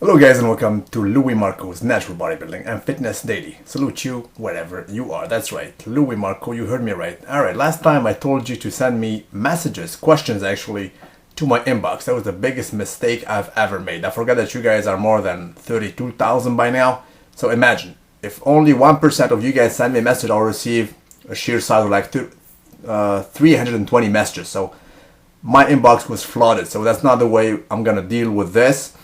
Hello guys and welcome to Luimarco's Natural Bodybuilding and Fitness Daily. Salute you wherever you are. That's right, Luimarco, you heard me right. Alright, last time I told you to send me messages, questions actually, to my inbox. That was the biggest mistake I've ever made. I forgot that you guys are more than 32,000 by now. So imagine, if only 1% of you guys send me a message, I'll receive a sheer size of like 320 messages. So my inbox was flooded. So that's not the way I'm gonna deal with this.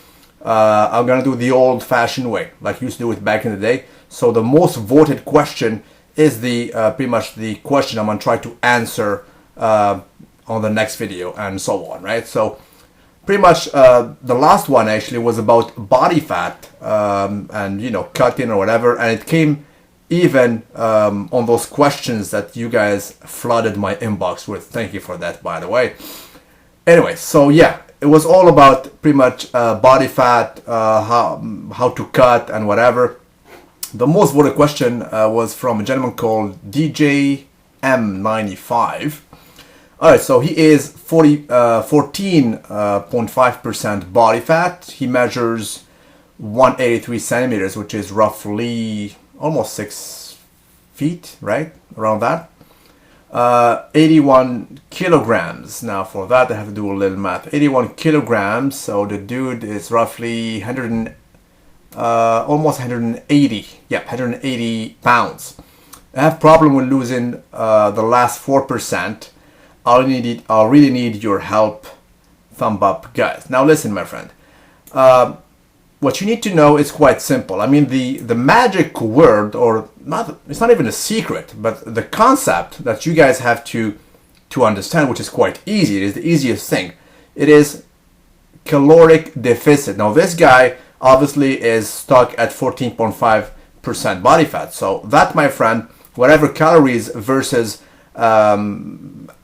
I'm gonna do the old-fashioned way, like you used to do it back in the day. So the most voted question is the pretty much the question I'm gonna try to answer on the next video, and so on, right? So pretty much the last one actually was about body fat and cutting or whatever, and it came even on those questions that you guys flooded my inbox with. Thank you for that, by the way. Anyway, so yeah, it was all about pretty much body fat, how to cut and whatever. The most voted question was from a gentleman called DJM95. Alright, so he is 14.5% body fat. He measures 183 centimeters, which is roughly almost 6 feet, right? Around that. 81 kilograms. Now for that I have to do a little math. 81 kilograms, so the dude is roughly almost 180. Yep, 180 pounds. I have problem with losing the last 4%. I'll really need your help. Thumb up, guys. Now listen, my friend. What you need to know is quite simple. I mean, the magic word, or not, it's not even a secret, but the concept that you guys have to understand, which is quite easy, it is the easiest thing. It is caloric deficit. Now this guy obviously is stuck at 14.5% body fat. So that, my friend, whatever calories versus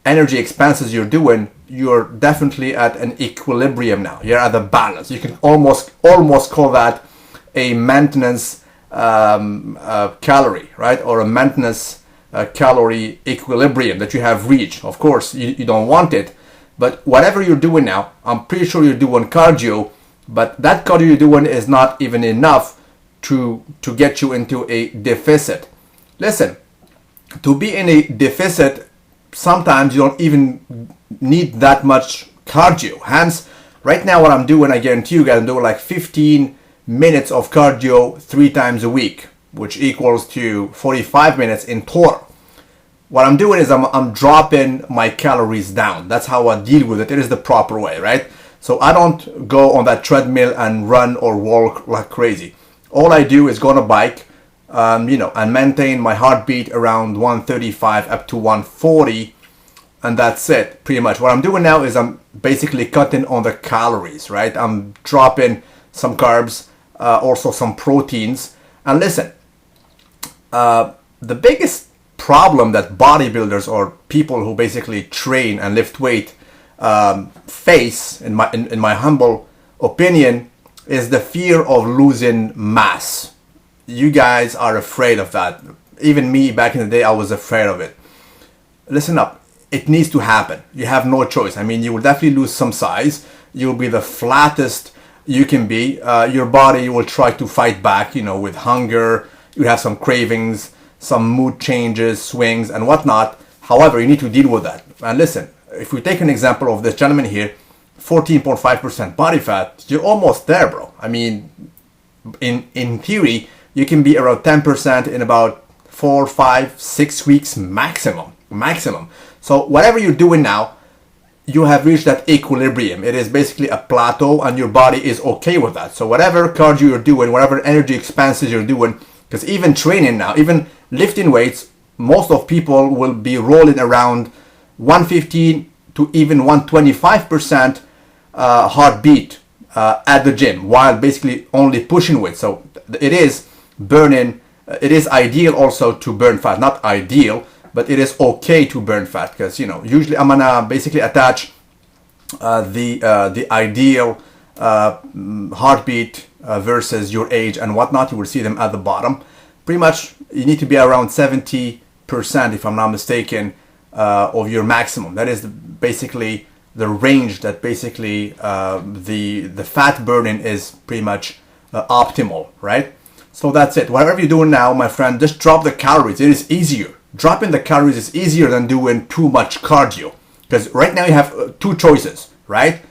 energy expenses you're doing, you're definitely at an equilibrium now. You're at a balance. You can almost call that a maintenance calorie, right? Or a maintenance calorie equilibrium that you have reached. Of course, you don't want it, but whatever you're doing now, I'm pretty sure you're doing cardio, but that cardio you're doing is not even enough to get you into a deficit. Listen, to be in a deficit, sometimes you don't even need that much cardio. Hence, right now what I'm doing, I guarantee you guys, I'm doing like 15 minutes of cardio 3 times a week, which equals to 45 minutes in total. What I'm doing is I'm dropping my calories down. That's how I deal with it. It is the proper way, right? So I don't go on that treadmill and run or walk like crazy. All I do is go on a bike, and maintain my heartbeat around 135 up to 140, and that's it, pretty much. What I'm doing now is I'm basically cutting on the calories, right? I'm dropping some carbs, also some proteins. And listen, the biggest problem that bodybuilders or people who basically train and lift weight face, in my humble opinion, is the fear of losing mass. You guys are afraid of that. Even me, back in the day, I was afraid of it. Listen up. It needs to happen. You have no choice. I mean, you will definitely lose some size. You'll be the flattest you can be. Your body will try to fight back, with hunger. You have some cravings, some mood changes, swings, and whatnot. However, you need to deal with that. And listen, if we take an example of this gentleman here, 14.5% body fat, you're almost there, bro. I mean, in theory, you can be around 10% in about 4, 5, 6 weeks maximum. So whatever you're doing now, you have reached that equilibrium. It is basically a plateau, and your body is okay with that. So whatever cardio you're doing, whatever energy expenses you're doing, because even training now, even lifting weights, most of people will be rolling around 115 to even 125% heartbeat at the gym, while basically only pushing weight. So it is burning. It is ideal also to burn fat. Not ideal, but it is okay to burn fat, because usually I'm gonna basically attach the ideal heartbeat versus your age and whatnot. You will see them at the bottom. Pretty much you need to be around 70%, if I'm not mistaken, of your maximum. That is basically the range that basically the fat burning is pretty much optimal, right? So that's it. Whatever you're doing now, my friend, just drop the calories. It is easier. Dropping the calories is easier than doing too much cardio. Because right now you have two choices, right?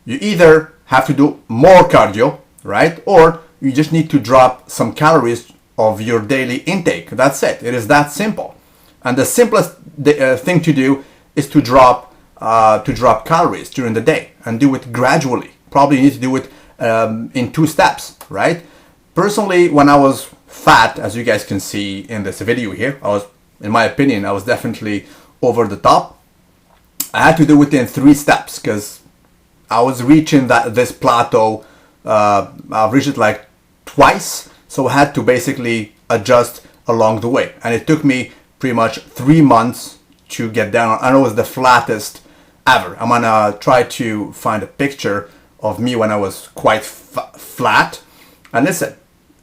You either have to do more cardio, right? Or you just need to drop some calories of your daily intake. That's it. It is that simple. And the simplest thing to do is to drop calories during the day and do it gradually. Probably you need to do it in 2 steps, right? Personally, when I was fat, as you guys can see in this video here, in my opinion, I was definitely over the top. I had to do it in 3 steps because I was reaching this plateau. I've reached it like twice, so I had to basically adjust along the way, and it took me pretty much 3 months to get down. I know it was the flattest ever. I'm gonna try to find a picture of me when I was quite flat. And listen,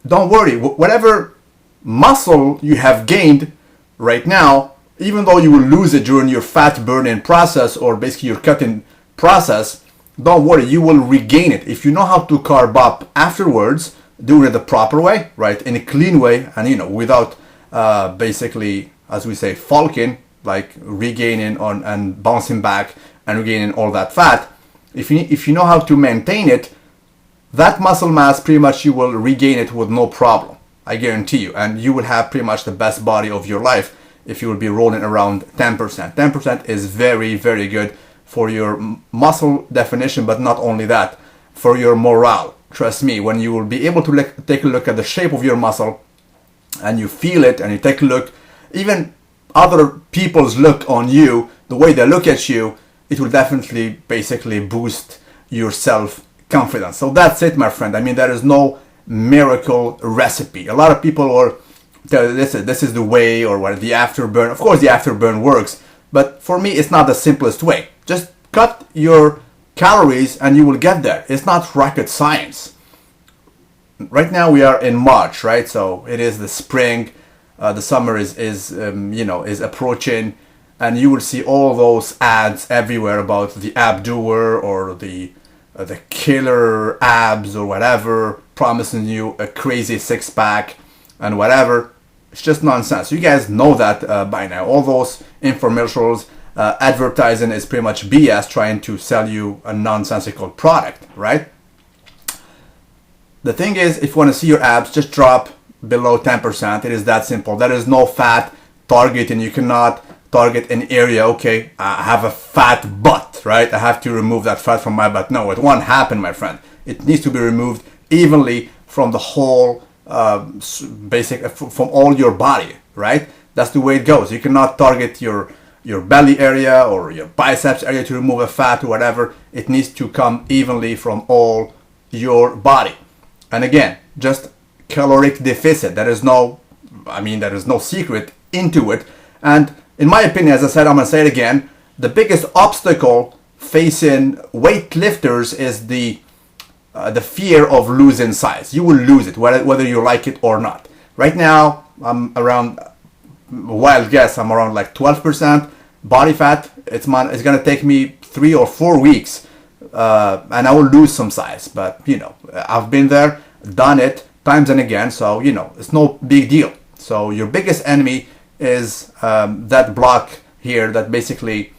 don't worry, whatever muscle you have gained right now, even though you will lose it during your fat burning process or basically your cutting process, don't worry, you will regain it. If you know how to carb up afterwards, do it the proper way, right? In a clean way, and without basically, as we say, bulking, like regaining and bouncing back and regaining all that fat. If you know how to maintain it, that muscle mass, pretty much you will regain it with no problem. I guarantee you. And you will have pretty much the best body of your life if you will be rolling around 10%. 10% is very, very good for your muscle definition, but not only that, for your morale. Trust me, when you will be able to take a look at the shape of your muscle and you feel it and you take a look, even other people's look on you, the way they look at you, it will definitely basically boost your self-confidence. So that's it, my friend. I mean, there is no miracle recipe. A lot of people will tell you this is the way, or what, the afterburn. Of course the afterburn works, but for me it's not the simplest way. Just cut your calories and you will get there. It's not rocket science. Right now we are in March, right? So it is the spring. The summer is approaching, and you will see all those ads everywhere about the ab doer or the killer abs or whatever, promising you a crazy 6-pack and whatever. It's just nonsense. You guys know that by now. All those infomercials, advertising is pretty much BS, trying to sell you a nonsensical product, right? The thing is, if you want to see your abs, just drop below 10%. It is that simple. There is no fat target, and you cannot target an area. Okay, I have a fat butt, right? I have to remove that fat from my butt. No, it won't happen, my friend. It needs to be removed evenly from the whole from all your body, right? That's the way it goes. You cannot target your belly area or your biceps area to remove a fat or whatever. It needs to come evenly from all your body. And again, just caloric deficit. There is no secret into it. And in my opinion, as I said, I'm gonna say it again, the biggest obstacle facing weightlifters is the fear of losing size. You will lose it whether you like it or not. Right now, I'm around, wild guess, I'm around like 12% body fat. It's gonna take me 3 or 4 weeks, and I will lose some size. But I've been there, done it times and again, so it's no big deal. So your biggest enemy is that block here, that basically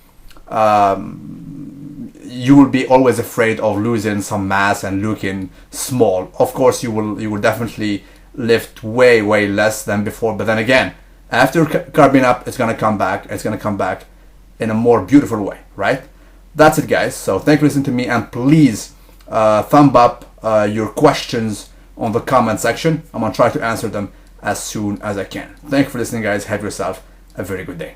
you will be always afraid of losing some mass and looking small. Of course you will definitely lift way less than before, but then again, after carbing up, it's gonna come back. It's gonna come back in a more beautiful way, right? That's it, guys. So thank you for listening to me, and please thumb up your questions on the comment section. I'm gonna try to answer them as soon as I can. Thank you for listening, guys. Have yourself a very good day.